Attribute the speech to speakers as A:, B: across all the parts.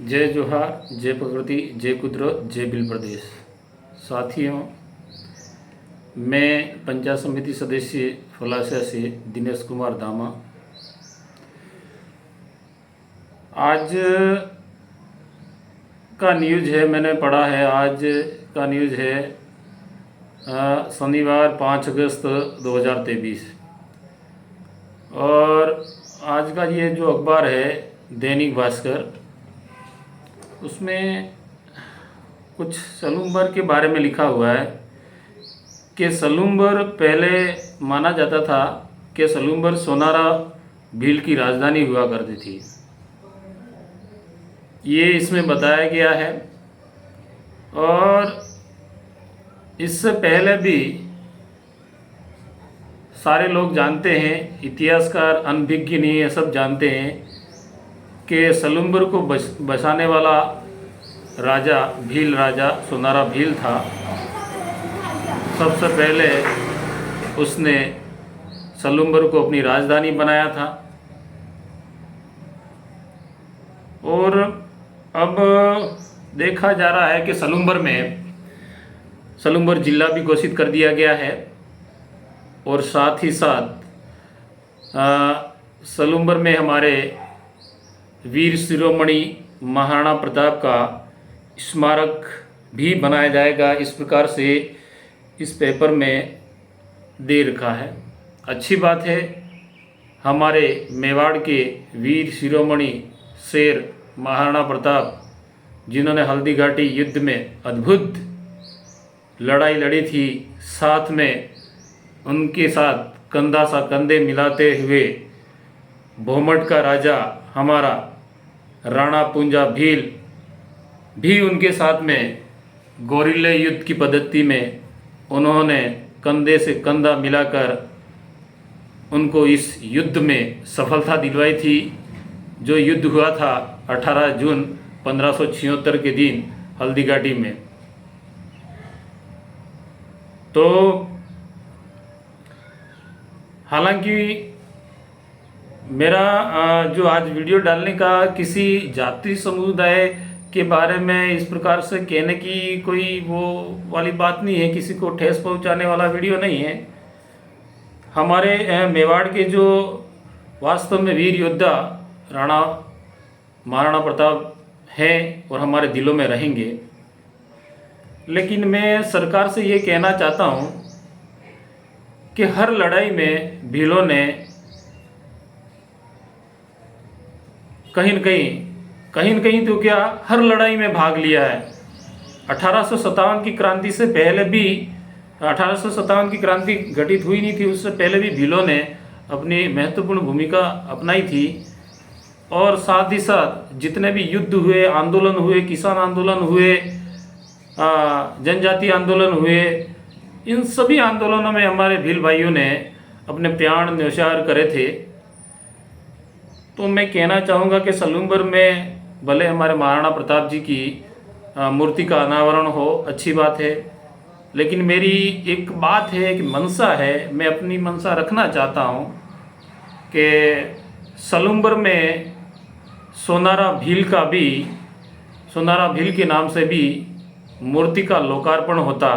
A: जय जोहार, जय प्रकृति, जय कुदरत, जय बिल प्रदेश। साथियों, मैं पंचायत समिति सदस्य फलासिया से दिनेश कुमार दामा। आज का न्यूज़ है, मैंने पढ़ा है, आज का न्यूज़ है शनिवार 5 अगस्त 2023। और आज का ये जो अखबार है दैनिक भास्कर, उसमें कुछ सलूम्बर के बारे में लिखा हुआ है कि सलूम्बर पहले माना जाता था कि सलूम्बर सोनारा भील की राजधानी हुआ करती थी। ये इसमें बताया गया है। और इससे पहले भी सारे लोग जानते हैं, इतिहासकार, अनभिज्ञ नहीं है, सब जानते हैं कि सलूम्बर को बसाने वाला राजा भील राजा सोनारा भील था। सबसे पहले उसने सलूम्बर को अपनी राजधानी बनाया था। और अब देखा जा रहा है कि सलूम्बर जिला भी घोषित कर दिया गया है। और साथ ही साथ सलूम्बर में हमारे वीर शिरोमणि महाराणा प्रताप का स्मारक भी बनाया जाएगा। इस प्रकार से इस पेपर में दे रखा है। अच्छी बात है, हमारे मेवाड़ के वीर शिरोमणि शेर महाराणा प्रताप, जिन्होंने हल्दी घाटी युद्ध में अद्भुत लड़ाई लड़ी थी, साथ में उनके साथ कंधा सा कंधे मिलाते हुए भोमट का राजा हमारा राणा पूंजा भील भी उनके साथ में गोरिल्ले युद्ध की पद्धति में उन्होंने कंधे से कंधा मिलाकर उनको इस युद्ध में सफलता दिलवाई थी। जो युद्ध हुआ था 18 जून 1576 के दिन हल्दी घाटी में। तो हालांकि मेरा जो आज वीडियो डालने का किसी जाति समुदाय के बारे में इस प्रकार से कहने की कोई वो वाली बात नहीं है, किसी को ठेस पहुंचाने वाला वीडियो नहीं है। हमारे मेवाड़ के जो वास्तव में वीर योद्धा राणा महाराणा प्रताप हैं और हमारे दिलों में रहेंगे। लेकिन मैं सरकार से ये कहना चाहता हूँ कि हर लड़ाई में भीलों ने कहीं न कहीं तो क्या हर लड़ाई में भाग लिया है। 1857 की क्रांति से पहले भी, 1857 की क्रांति घटित हुई नहीं थी, उससे पहले भी भीलों ने अपनी महत्वपूर्ण भूमिका अपनाई थी। और साथ ही साथ जितने भी युद्ध हुए, आंदोलन हुए, किसान आंदोलन हुए, जनजाति आंदोलन हुए, इन सभी आंदोलनों में हमारे भील भाइयों ने अपने प्राण न्यौछावर करे थे। तो मैं कहना चाहूँगा कि सलूम्बर में भले हमारे महाराणा प्रताप जी की मूर्ति का अनावरण हो, अच्छी बात है, लेकिन मेरी एक बात है, एक मनसा है, मैं अपनी मनसा रखना चाहता हूँ कि सलूम्बर में सोनारा भील के नाम से भी मूर्ति का लोकार्पण होता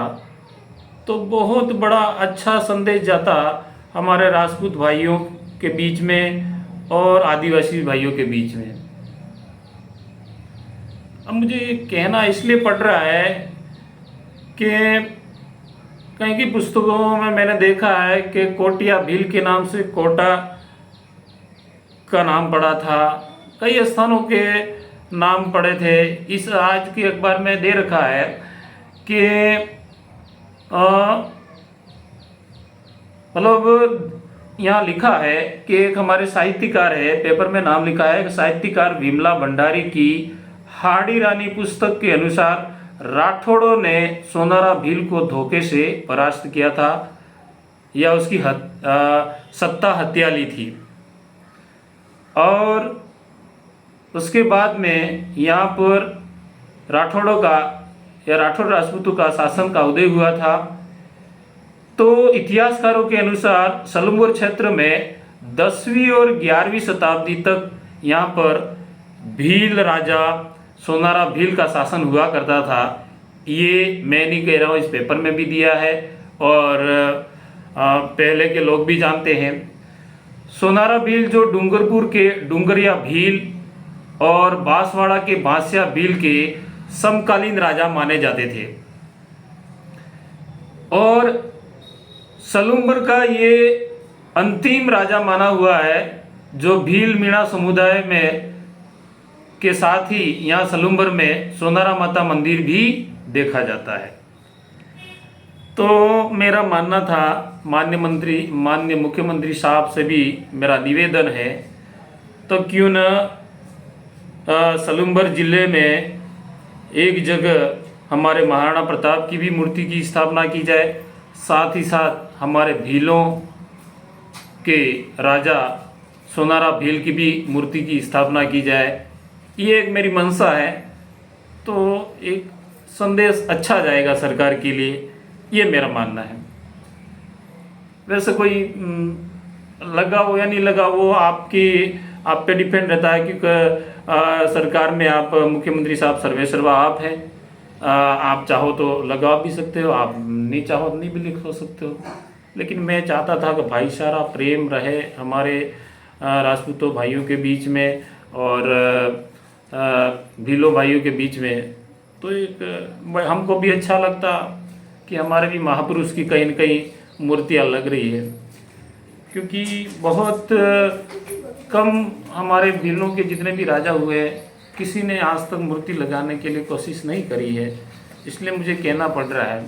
A: तो बहुत बड़ा अच्छा संदेश जाता हमारे राजपूत भाइयों के बीच में और आदिवासी भाइयों के बीच में। अब मुझे कहना इसलिए पड़ रहा है कि कहीं की पुस्तकों में मैंने देखा है कि कोटिया भील के नाम से कोटा का नाम पड़ा था, कई स्थानों के नाम पड़े थे। इस आज के अखबार में दे रखा है कि मतलब यहाँ लिखा है कि एक हमारे साहित्यकार है, पेपर में नाम लिखा है, साहित्यकार विमला भंडारी की हाड़ी रानी पुस्तक के अनुसार राठौड़ों ने सोनारा भील को धोखे से परास्त किया था या उसकी सत्ता हत्या ली थी। और उसके बाद में यहाँ पर राठौड़ों का या राठौड़ राजपूतों का शासन का उदय हुआ था। तो इतिहासकारों के अनुसार सलूम्बर क्षेत्र में 10वीं और 11वीं शताब्दी तक यहाँ पर भील राजा सोनारा भील का शासन हुआ करता था, ये मैं नहीं कह रहा हूँ, इस पेपर में भी दिया है और पहले के लोग भी जानते हैं। सोनारा भील जो डूंगरपुर के डूंगरिया भील और बांसवाड़ा के बांसिया भील के समकालीन राजा माने जाते थे और सलूम्बर का ये अंतिम राजा माना हुआ है जो भील मीणा समुदाय में के साथ ही यहाँ सलूम्बर में सोनारा माता मंदिर भी देखा जाता है। तो मेरा मानना था, माननीय मुख्यमंत्री साहब से भी मेरा निवेदन है, तो क्यों न सलूम्बर जिले में एक जगह हमारे महाराणा प्रताप की भी मूर्ति की स्थापना की जाए, साथ ही साथ हमारे भीलों के राजा सोनारा भील की भी मूर्ति की स्थापना की जाए। ये एक मेरी मंशा है, तो एक संदेश अच्छा जाएगा सरकार के लिए, ये मेरा मानना है। वैसे कोई लगा हो या नहीं लगा वो आप पे डिपेंड रहता है, क्योंकि सरकार में आप मुख्यमंत्री साहब सर्वेसर्वा आप हैं, आप चाहो तो लगा भी सकते हो, आप नहीं चाहो तो नहीं भी लिख सकते हो। लेकिन मैं चाहता था कि भाईचारा प्रेम रहे हमारे राजपूतों भाइयों के बीच में और भीलों भाइयों के बीच में, तो एक हमको भी अच्छा लगता कि हमारे भी महापुरुष की कहीं न कहीं मूर्तियाँ लग रही है, क्योंकि बहुत कम हमारे भीलों के जितने भी राजा हुए किसी ने आज तक मूर्ति लगाने के लिए कोशिश नहीं करी है, इसलिए मुझे कहना पड़ रहा है।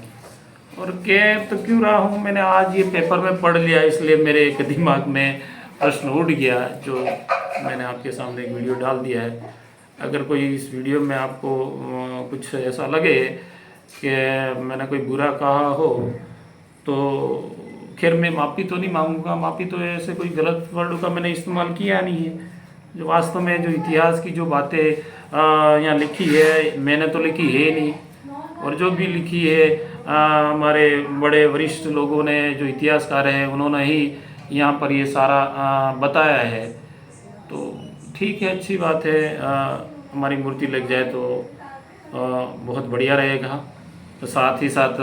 A: और कह तो क्यों रहा हूँ, मैंने आज ये पेपर में पढ़ लिया, इसलिए मेरे एक दिमाग में प्रश्न उठ गया जो मैंने आपके सामने एक वीडियो डाल दिया है। अगर कोई इस वीडियो में आपको कुछ ऐसा लगे कि मैंने कोई बुरा कहा हो तो खैर मैं माफ़ी तो नहीं मांगूंगा, माफ़ी तो ऐसे कोई गलत वर्ड का मैंने इस्तेमाल किया नहीं है। जो वास्तव में जो इतिहास की जो बातें यहाँ लिखी है मैंने तो लिखी है नहीं, और जो भी लिखी है हमारे बड़े वरिष्ठ लोगों ने जो इतिहासकार हैं उन्होंने ही यहाँ पर ये सारा बताया है। तो ठीक है, अच्छी बात है, हमारी मूर्ति लग जाए तो बहुत बढ़िया रहेगा। तो साथ ही साथ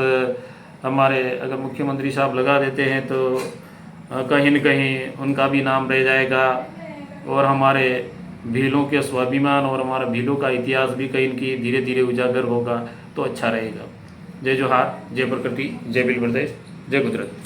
A: हमारे अगर मुख्यमंत्री साहब लगा देते हैं तो कहीं न कहीं उनका भी नाम रह जाएगा और हमारे भीलों के स्वाभिमान और हमारा भीलों का इतिहास भी कहीं की धीरे धीरे उजागर होगा, तो अच्छा रहेगा। जय जोहार, जय प्रकृति, जय भील प्रदेश, जय गुजरात।